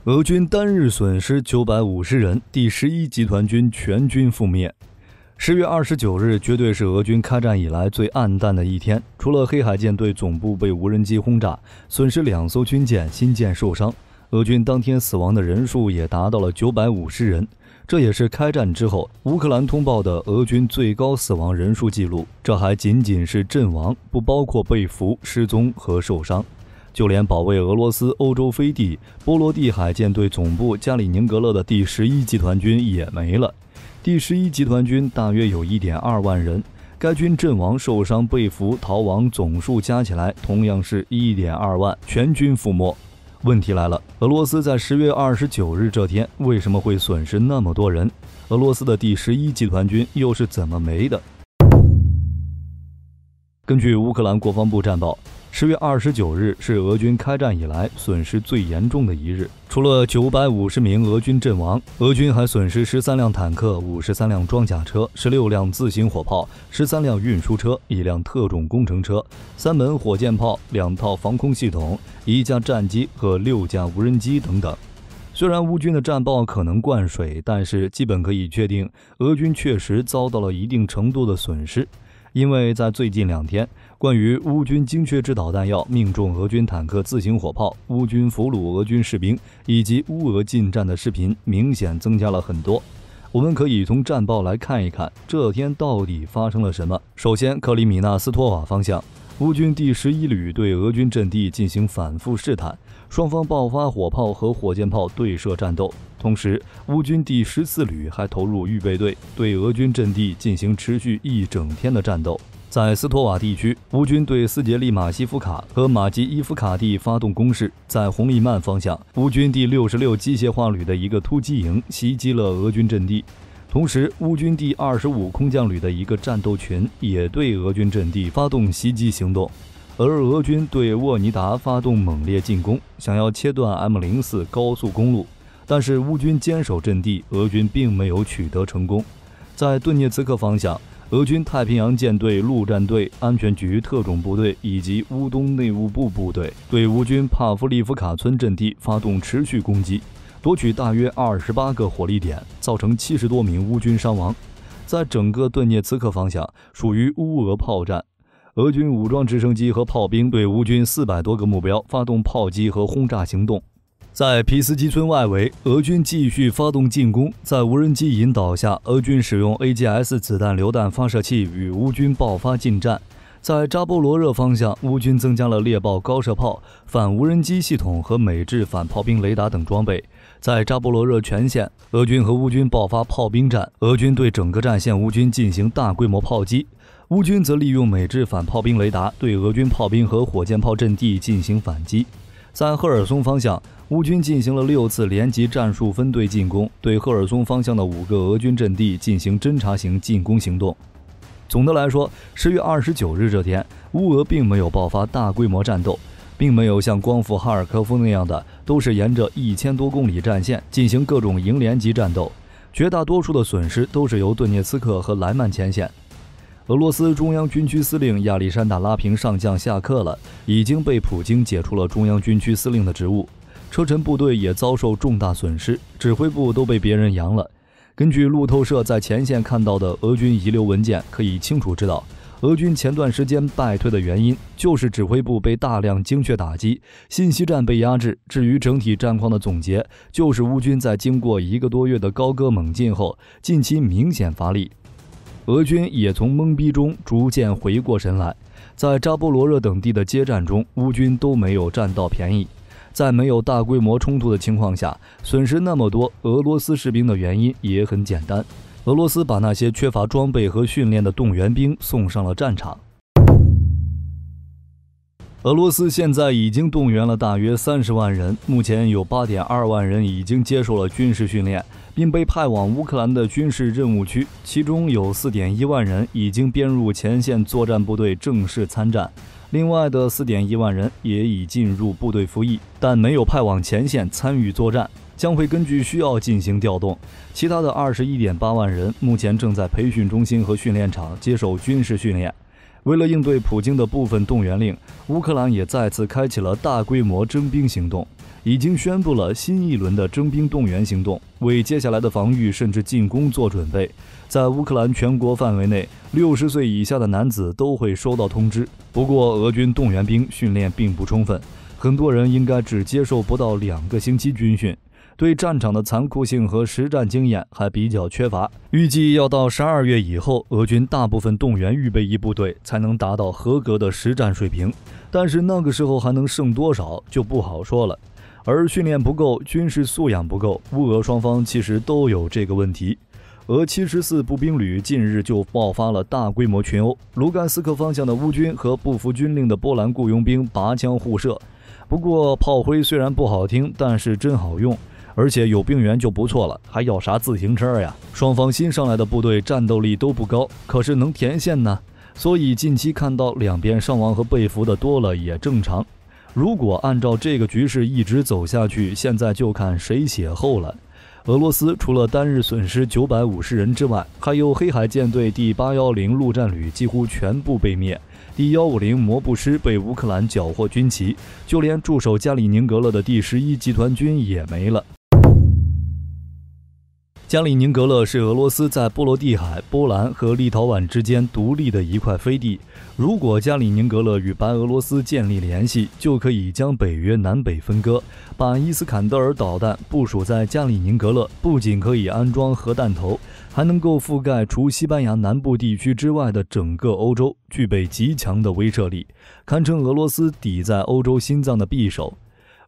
俄军单日损失950人，第11集团军全军覆灭。10月29日绝对是俄军开战以来最暗淡的一天，除了黑海舰队总部被无人机轰炸，损失2艘军舰，新舰受伤，俄军当天死亡的人数也达到了950人，这也是开战之后乌克兰通报的俄军最高死亡人数记录。这还仅仅是阵亡，不包括被俘、失踪和受伤。就连保卫俄罗斯欧洲飞地波罗的海舰队总部加里宁格勒的第11集团军也没了。第11集团军大约有 1.2 万人，该军阵亡、受伤、被俘、逃亡总数加起来同样是 1.2 万，全军覆没。问题来了，俄罗斯在10月29日这天为什么会损失那么多人？俄罗斯的第11集团军又是怎么没的？根据乌克兰国防部战报，10月29日是俄军开战以来损失最严重的一日。除了950名俄军阵亡，俄军还损失13辆坦克、53辆装甲车、16辆自行火炮、13辆运输车、1辆特种工程车、3门火箭炮、2套防空系统、1架战机和6架无人机等等。虽然乌军的战报可能灌水，但是基本可以确定，俄军确实遭到了一定程度的损失。因为在最近2天，关于乌军精确制导弹药命中俄军坦克、自行火炮、乌军俘虏俄军士兵以及乌俄近战的视频明显增加了很多。我们可以从战报来看一看这天到底发生了什么。首先，克里米纳斯托瓦方向，乌军第11旅对俄军阵地进行反复试探，双方爆发火炮和火箭炮对射战斗。同时，乌军第14旅还投入预备队，对俄军阵地进行持续1整天的战斗。在斯托瓦地区，乌军对斯杰利马西夫卡和马基伊夫卡地发动攻势。在红利曼方向，乌军第66机械化旅的一个突击营袭击了俄军阵地。同时，乌军第25空降旅的一个战斗群也对俄军阵地发动袭击行动。而俄军对沃尼达发动猛烈进攻，想要切断 M04 高速公路，但是乌军坚守阵地，俄军并没有取得成功。在顿涅茨克方向，俄军太平洋舰队陆战队、安全局特种部队以及乌东内务部部队对乌军帕夫利夫卡村阵地发动持续攻击，夺取大约28个火力点，造成70多名乌军伤亡。在整个顿涅茨克方向属于乌俄炮战，俄军武装直升机和炮兵对乌军400多个目标发动炮击和轰炸行动。在皮斯基村外围，俄军继续发动进攻，在无人机引导下，俄军使用 AGS 子弹榴弹发射器与乌军爆发近战。在扎波罗热方向，乌军增加了猎豹高射炮、反无人机系统和美制反炮兵雷达等装备。在扎波罗热全线，俄军和乌军爆发炮兵战，俄军对整个战线乌军进行大规模炮击，乌军则利用美制反炮兵雷达对俄军炮兵和火箭炮阵地进行反击。在赫尔松方向，乌军进行了6次连级战术分队进攻，对赫尔松方向的5个俄军阵地进行侦察型进攻行动。总的来说，10月29日这天，乌俄并没有爆发大规模战斗，并没有像光伏哈尔科夫那样的都是沿着1000多公里战线进行各种营连级战斗，绝大多数的损失都是由顿涅茨克和莱曼前线。俄罗斯中央军区司令亚历山大·拉平上将下课了，已经被普京解除了中央军区司令的职务。车臣部队也遭受重大损失，指挥部都被别人扬了。根据路透社在前线看到的俄军遗留文件，可以清楚知道，俄军前段时间败退的原因就是指挥部被大量精确打击，信息战被压制。至于整体战况的总结，就是乌军在经过1个多月的高歌猛进后，近期明显乏力。俄军也从懵逼中逐渐回过神来，在扎波罗热等地的接战中，乌军都没有占到便宜。在没有大规模冲突的情况下，损失那么多俄罗斯士兵的原因也很简单，俄罗斯把那些缺乏装备和训练的动员兵送上了战场。俄罗斯现在已经动员了大约30万人，目前有 8.2 万人已经接受了军事训练，并被派往乌克兰的军事任务区，其中有 4.1 万人已经编入前线作战部队正式参战，另外的 4.1 万人也已进入部队服役，但没有派往前线参与作战，将会根据需要进行调动。其他的 21.8 万人目前正在培训中心和训练场接受军事训练。为了应对普京的部分动员令，乌克兰也再次开启了大规模征兵行动，已经宣布了新一轮的征兵动员行动，为接下来的防御甚至进攻做准备。在乌克兰全国范围内，60岁以下的男子都会收到通知。不过，俄军动员兵训练并不充分，很多人应该只接受不到2个星期军训，对战场的残酷性和实战经验还比较缺乏。预计要到12月以后，俄军大部分动员预备役部队才能达到合格的实战水平，但是那个时候还能剩多少就不好说了。而训练不够，军事素养不够，乌俄双方其实都有这个问题。俄74步兵旅近日就爆发了大规模群殴，卢甘斯克方向的乌军和不服军令的波兰雇佣兵拔枪互射。不过炮灰虽然不好听，但是真好用，而且有兵源就不错了，还要啥自行车呀？双方新上来的部队战斗力都不高，可是能填线呢，所以近期看到两边伤亡和被俘的多了也正常。如果按照这个局势一直走下去，现在就看谁血厚了。俄罗斯除了单日损失950人之外，还有黑海舰队第810陆战旅几乎全部被灭，第150摩步师被乌克兰缴获军旗，就连驻守加里宁格勒的第11集团军也没了。加里宁格勒是俄罗斯在波罗的海、波兰和立陶宛之间独立的一块飞地。如果加里宁格勒与白俄罗斯建立联系，就可以将北约南北分割，把伊斯坎德尔导弹部署在加里宁格勒，不仅可以安装核弹头，还能够覆盖除西班牙南部地区之外的整个欧洲，具备极强的威慑力，堪称俄罗斯抵在欧洲心脏的匕首。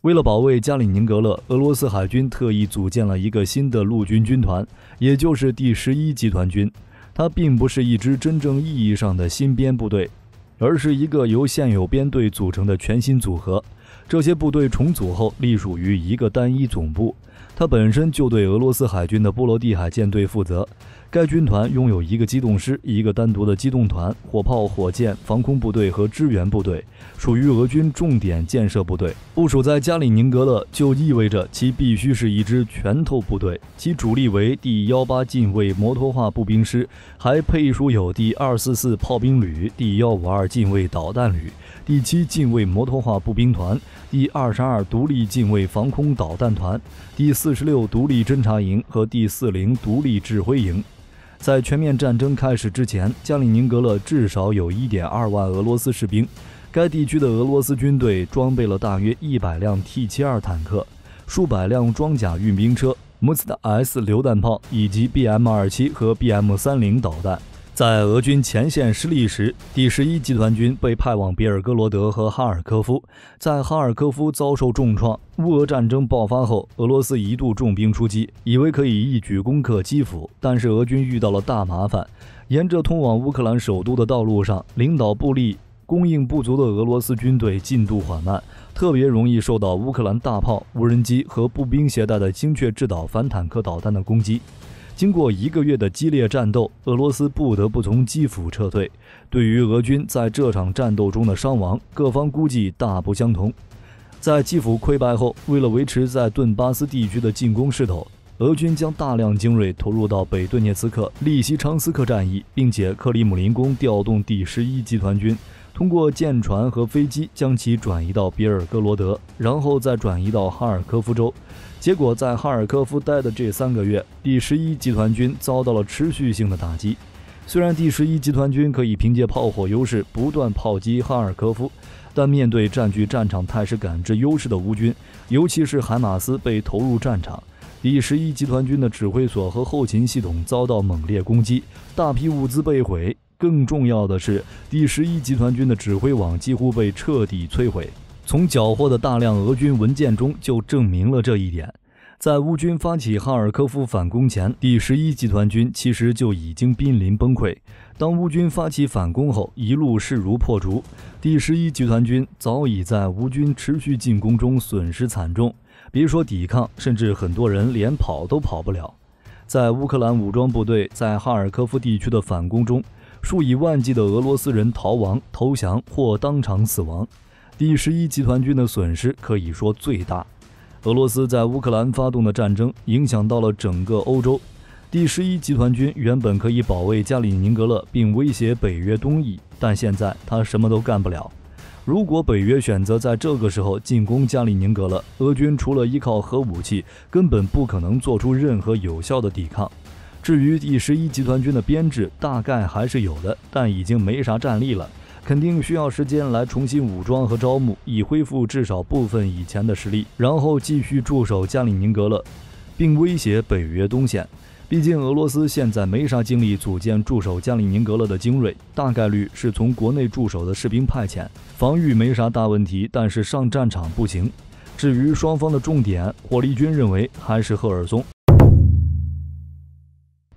为了保卫加里宁格勒，俄罗斯海军特意组建了一个新的陆军军团，也就是第11集团军。它并不是一支真正意义上的新编部队，而是一个由现有编队组成的全新组合。这些部队重组后隶属于一个单一总部，它本身就对俄罗斯海军的波罗的海舰队负责。该军团拥有一个机动师、一个单独的机动团、火炮、火箭、防空部队和支援部队，属于俄军重点建设部队。部署在加里宁格勒就意味着其必须是一支拳头部队，其主力为第18近卫摩托化步兵师，还配属有第244炮兵旅、第152近卫导弹旅、第7近卫摩托化步兵团、第22独立近卫防空导弹团、第46独立侦察营和第40独立指挥营。在全面战争开始之前，加里宁格勒至少有 1.2 万俄罗斯士兵。该地区的俄罗斯军队装备了大约100辆 T72 坦克、数百辆装甲运兵车、穆斯塔 S 榴弹炮以及 BM-27 和 BM-30 导弹。在俄军前线失利时，第11集团军被派往别尔哥罗德和哈尔科夫，在哈尔科夫遭受重创。乌俄战争爆发后，俄罗斯一度重兵出击，以为可以一举攻克基辅，但是俄军遇到了大麻烦。沿着通往乌克兰首都的道路上，领导部力供应不足的俄罗斯军队进度缓慢，特别容易受到乌克兰大炮、无人机和步兵携带的精确制导反坦克导弹的攻击。经过1个月的激烈战斗，俄罗斯不得不从基辅撤退。对于俄军在这场战斗中的伤亡，各方估计大不相同。在基辅溃败后，为了维持在顿巴斯地区的进攻势头，俄军将大量精锐投入到北顿涅茨克、利西昌斯克战役，并且克里姆林宫调动第11集团军，通过舰船和飞机将其转移到别尔哥罗德，然后再转移到哈尔科夫州。结果在哈尔科夫待的这3个月，第11集团军遭到了持续性的打击。虽然第11集团军可以凭借炮火优势不断炮击哈尔科夫，但面对占据战场态势感知优势的乌军，尤其是海马斯被投入战场，第11集团军的指挥所和后勤系统遭到猛烈攻击，大批物资被毁。更重要的是，第11集团军的指挥网几乎被彻底摧毁。从缴获的大量俄军文件中就证明了这一点。在乌军发起哈尔科夫反攻前，第11集团军其实就已经濒临崩溃。当乌军发起反攻后，一路势如破竹，第11集团军早已在乌军持续进攻中损失惨重，别说抵抗，甚至很多人连跑都跑不了。在乌克兰武装部队在哈尔科夫地区的反攻中，数以万计的俄罗斯人逃亡、投降或当场死亡。第11集团军的损失可以说最大。俄罗斯在乌克兰发动的战争影响到了整个欧洲。第11集团军原本可以保卫加里宁格勒并威胁北约东翼，但现在他什么都干不了。如果北约选择在这个时候进攻加里宁格勒，俄军除了依靠核武器，根本不可能做出任何有效的抵抗。至于第11集团军的编制，大概还是有的，但已经没啥战力了，肯定需要时间来重新武装和招募，以恢复至少部分以前的实力，然后继续驻守加里宁格勒，并威胁北约东线。毕竟俄罗斯现在没啥精力组建驻守加里宁格勒的精锐，大概率是从国内驻守的士兵派遣，防御没啥大问题，但是上战场不行。至于双方的重点，火力军认为还是赫尔松。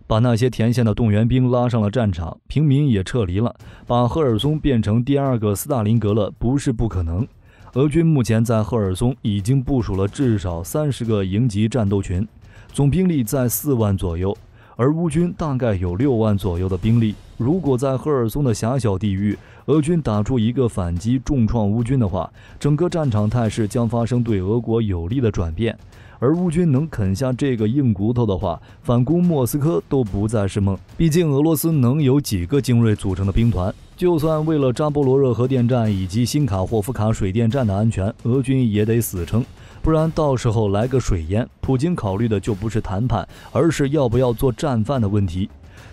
把那些前线的动员兵拉上了战场，平民也撤离了，把赫尔松变成第二个斯大林格勒不是不可能。俄军目前在赫尔松已经部署了至少30个营级战斗群，总兵力在4万左右，而乌军大概有6万左右的兵力。如果在赫尔松的狭小地域，俄军打出一个反击，重创乌军的话，整个战场态势将发生对俄国有利的转变。而乌军能啃下这个硬骨头的话，反攻莫斯科都不再是梦。毕竟俄罗斯能有几个精锐组成的兵团？就算为了扎波罗热核电站以及新卡霍夫卡水电站的安全，俄军也得死撑，不然到时候来个水淹，普京考虑的就不是谈判，而是要不要做战犯的问题。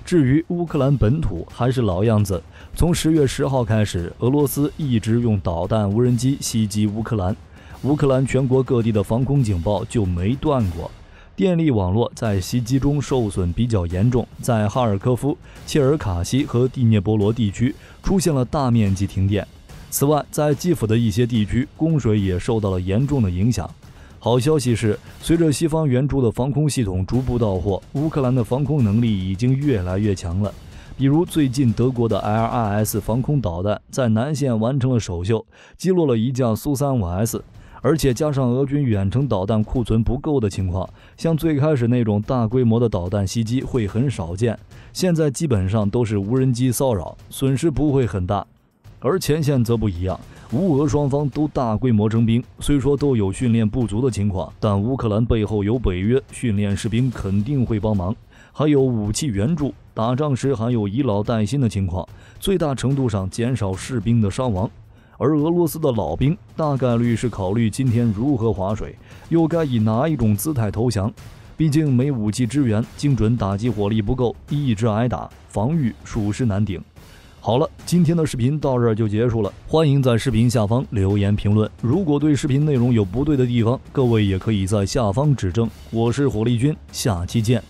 至于乌克兰本土，还是老样子，从10月10号开始，俄罗斯一直用导弹、无人机袭击乌克兰。乌克兰全国各地的防空警报就没断过，电力网络在袭击中受损比较严重，在哈尔科夫、切尔卡西和第聂伯罗地区出现了大面积停电。此外，在基辅的一些地区，供水也受到了严重的影响。好消息是，随着西方援助的防空系统逐步到货，乌克兰的防空能力已经越来越强了。比如最近德国的 LRS 防空导弹在南线完成了首秀，击落了一架苏 35S。而且加上俄军远程导弹库存不够的情况，像最开始那种大规模的导弹袭击会很少见，现在基本上都是无人机骚扰，损失不会很大。而前线则不一样，乌俄双方都大规模征兵，虽说都有训练不足的情况，但乌克兰背后有北约，训练士兵肯定会帮忙，还有武器援助，打仗时还有以老带新的情况，最大程度上减少士兵的伤亡。而俄罗斯的老兵大概率是考虑今天如何划水，又该以哪一种姿态投降。毕竟没武器支援，精准打击火力不够，一直挨打，防御属实难顶。好了，今天的视频到这儿就结束了，欢迎在视频下方留言评论。如果对视频内容有不对的地方，各位也可以在下方指正。我是火力军，下期见。